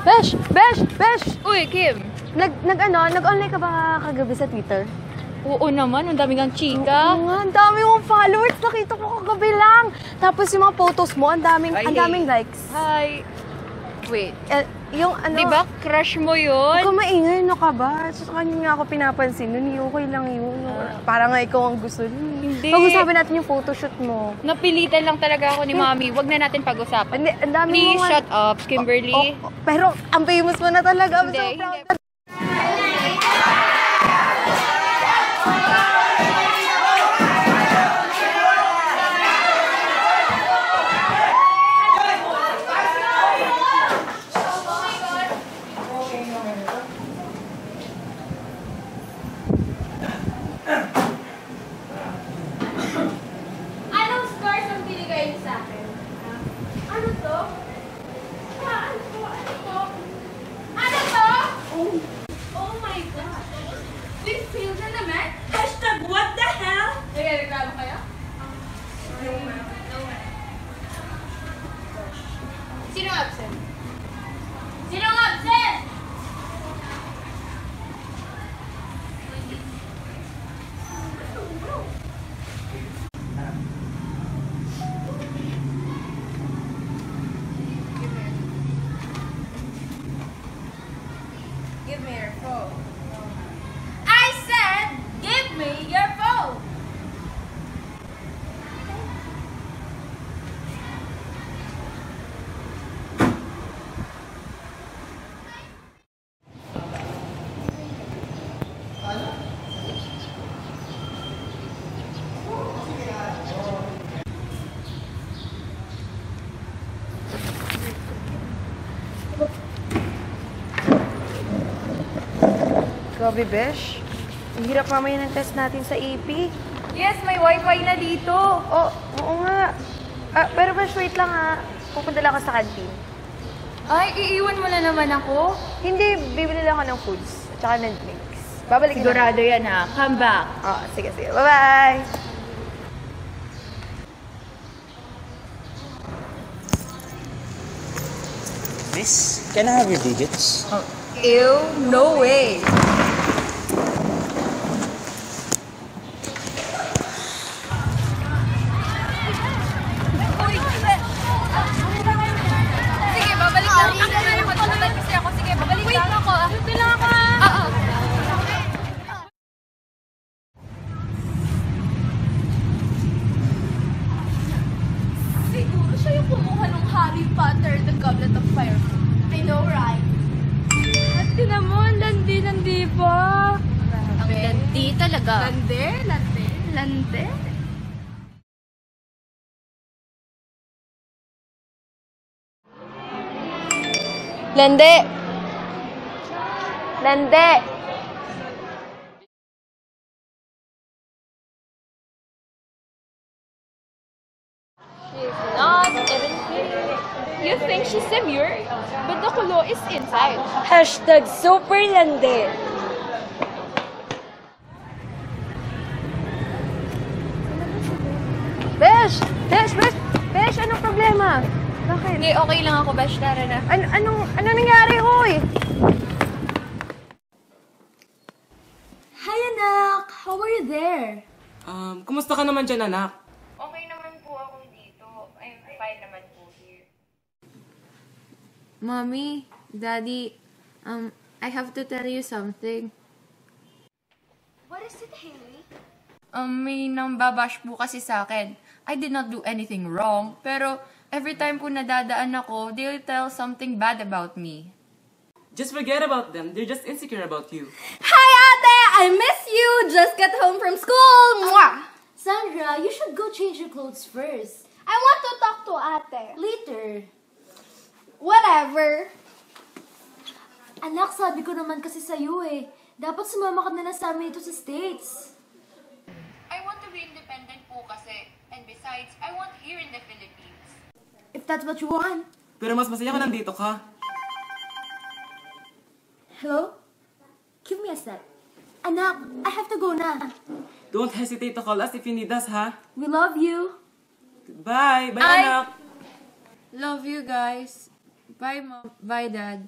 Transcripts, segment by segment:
Besh! Besh! Besh! Uy, Kim. Nag-online ka ba kagabi sa Twitter? Oo naman, ang daming ang chika. Oo nga, ang dami mong followers. Nakita ko kagabi lang. Tapos yung mga photos mo, ang daming likes. Hi. Wait. Yung ano... Di ba crush mo yun? Huwag ka maingay, no ka ba? So, sa kanya nga ako pinapansin nun. Okay lang yun. Parang nga ikaw ang gusto nun. Hindi. Pag-usapan natin yung photoshoot mo. Napilitan lang talaga ako ni Mami. Huwag na natin pag-usapan. Hindi, ang dami Please, mo shut up, Kimberly. Pero ang famous mo na talaga. I'm so Hindi, proud. hindi. Anong scores ang binigay niyo sa akin? Ano to? Ano to? Ano to? Ano to? Oh my God! Please fail na naman? Hashtag what the hell? Nagreklamo kayo? No, ma'am. No, ma'am. Sino absent? Sino absent? Give me your phone. I said, give me your phone. Grabe, Besh. Ang hirap mamaya ng test natin sa AP. Yes, may wifi na dito. Oo nga. Pero Besh, wait lang ha. Pupunta lang ako sa canteen. Ay, iiwan mo na naman ako. Hindi, bibili lang ako ng foods. At saka ng drinks. Babalik Sigurado yan ha. Come back. Sige. Bye-bye! Miss, can I have your digits? Ew, no way. Sige, babalik lang. Ako na lang mag-babalik kasi ako. Sige, babalik lang ako. Wait lang ako. Oo. Siguro siya yung kumuha ng Harry Potter, The Goblet of Fire. I know, right? At tinan mo, ang landi pa. Ang landi talaga. Lande. Lande! She's not even here. You think she's demure, but the kulo is inside. Hashtag super lande! Besh! Anong problema? Bakit? Hindi, okay lang ako, Besh. Tara na. Ano nangyari, hoy? Hi, anak! How are you there? Kumusta ka naman dyan, anak? Okay naman po ako dito. I'm fine naman po here. Mommy, Daddy, I have to tell you something. What is it, Haley? May nambabash po kasi sa akin. I did not do anything wrong, pero every time po nadadaan ako, they'll tell something bad about me. Just forget about them. They're just insecure about you. Hi, ate! I miss you! Just got home from school! Mwah! Sandra, you should go change your clothes first. I want to talk to ate. Later. Whatever. Anak, sabi ko naman kasi sa'yo eh. Dapat sumama ka na lang sa amin dito sa States. I want to be independent po kasi. And besides, I want here in the Philippines. If that's what you want. Pero mas masaya ka nandito ka. Hello? Give me a sec. Anak, I have to go na. Don't hesitate to call us if you need us, ha? We love you. Bye! Bye, anak! Love you guys. Bye, Mom. Bye, Dad.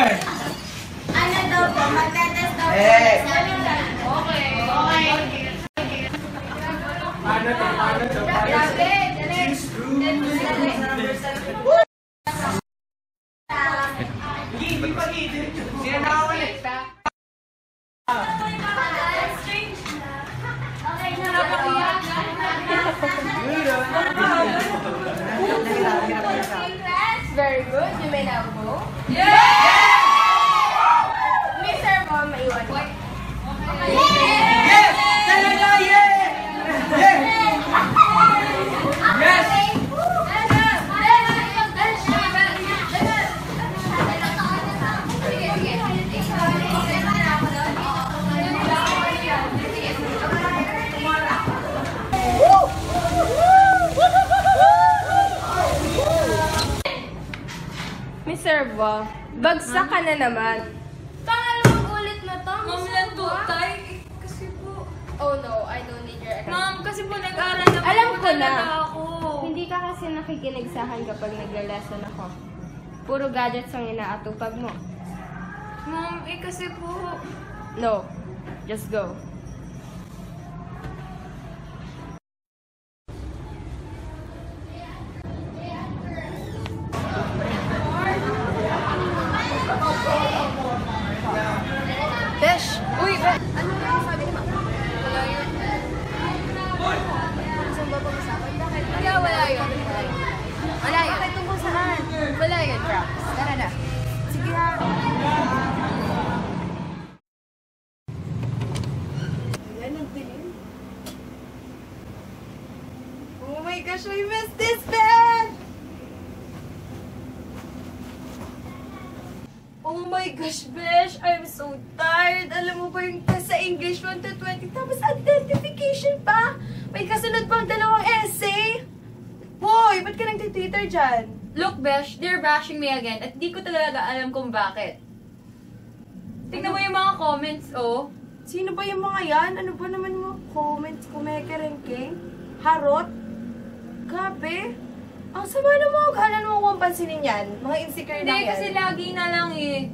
Boy! Ano daw po? Magtetest daw po. Eh! Okay. Paano to? Paano to? Grabe. Dali. Very good. You may now go. Mr. Mom, maiwan ko. Yes! Talaga, yes! Yes! Yes! Mr. Bo, bagsak ka na naman. Pangalawang ulit na to. Ma'am, lantutay. Kasi po... Oh no, I don't need your attention. Ma'am, kasi po nag-aaral na po. Alam ko na. talaga ako. Hindi ka kasi nakikinig sa akin kapag nagla-lesson ako. Puro gadgets ang inaatupag mo. Ma'am, kasi po... No, just go. Besh! Uy, Besh! Ano na yung sabi ni Ma'am? Wala yun. Gusto mo ba pag-usapan? Bakit? Wala yun. Wala yun. Bakit tungkol saan? Wala yun, Props. Tara na. Sige ha. Ayan, ang dilim. Oh my gosh, we missed this, Besh! Oh my gosh, Besh! I'm so tired. Alam mo ba yung test sa English 1 to 20, tapos identification pa? May kasunod pang dalawang essay? Hoy, ba't ka nagtitwitter dyan? Look, Besh, they're bashing me again at di ko talaga alam kung bakit. Tingnan mo yung mga comments, oh. Sino ba yung mga yan? Ano ba naman yung mga comments? Kumekerengking? Harot? Gabi? Ang sama na mga galan mo kung pansinin yan. Mga insecure Hindi, lang yan. kasi lagi na lang eh.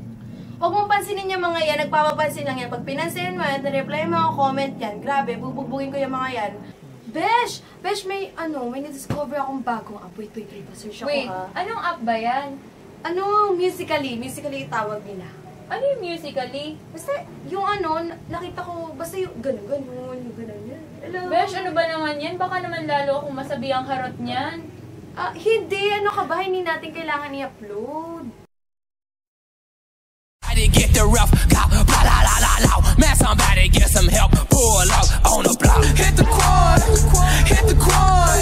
Huwag mong pansinin yung mga yan. Nagpapapansin lang yan. Pag pinansin mo yan, reply yung mga comment yan. Grabe, bubugbugin ko yung mga yan. Besh! Besh, may na-discover akong bagong app. Wait, pa-search ako Wait, ha. anong app ba yan? Musical.ly. Musical.ly yung tawag nila. Ano yung Musical.ly? Basta, yung nakita ko, basta yung ganun, yung ganun yan. Hello? Besh, ano ba naman yan? Baka naman lalo akong masabi ang harot niyan. Hindi. Ano ka ba? Hindi natin kailangan i-upload. I didn't get the rough cop, blah la la la la. Man, somebody get some help. Pull up on the block. Hit the quad, hit the quad,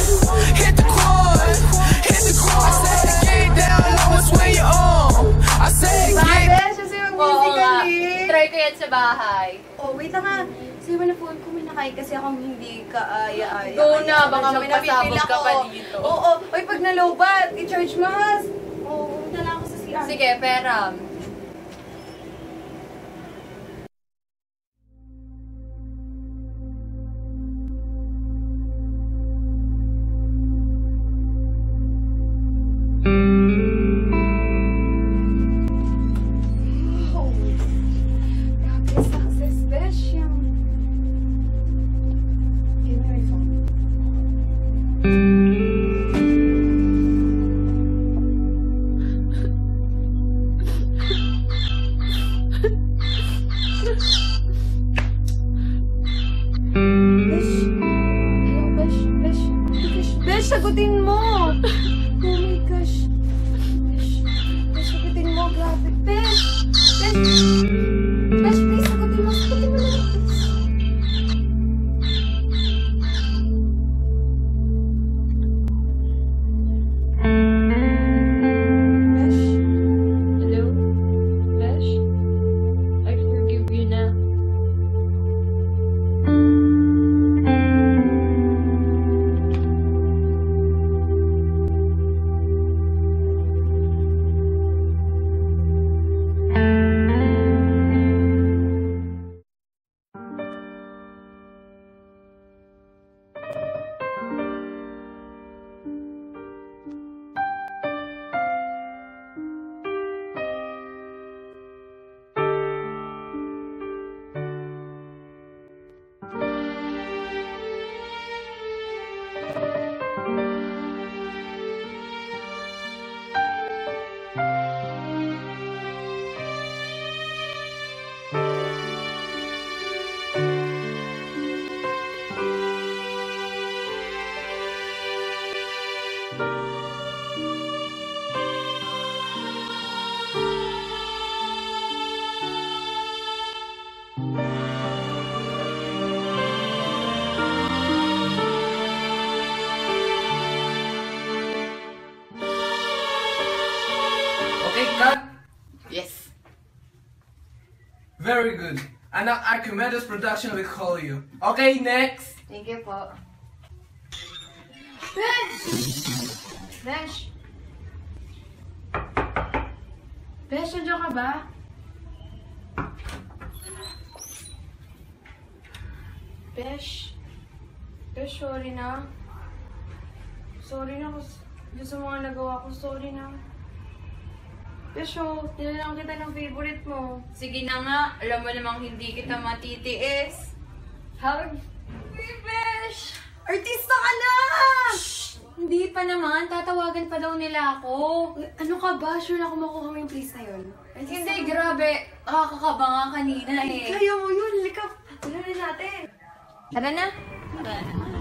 hit the quad, hit the quad. I said get down low and swing your arm. I said get. Besh, kasi yung Musical.ly. Try ko yan sa bahay. Oh, wait lang ha. Sabi mo na phone ko, may nakain kasi akong hindi kaaya-aya. Go na, baka Medyo magpasabog ka pa ako. dito. Oo. Oy, pag na-lowbat, i-charge mo ha. Oo, pumunta lang ako sa CR. Sige, peram. Grabe, success, Besh. Give me my phone. Very good. And now Archimedes Production will call you. Okay, next. Thank you po. Besh! Besh! Besh, nandiyan ka ba? Besh? Besh, sorry na. Sorry na dun sa mga nagawa ko. Sorry na. Besh, nilalang kita ng favorite mo. Sige na nga, alam mo namang hindi kita matitiis. Hug! Hey, Besh! Artista ka na! Hindi pa naman, tatawagan pa daw nila ako. Ano ka ba? Sure na ako makuha mo yung place na yun. Hindi, grabe. Kakakaba nga kanina eh. Kaya mo yun, likap. Tara na natin. Tara na.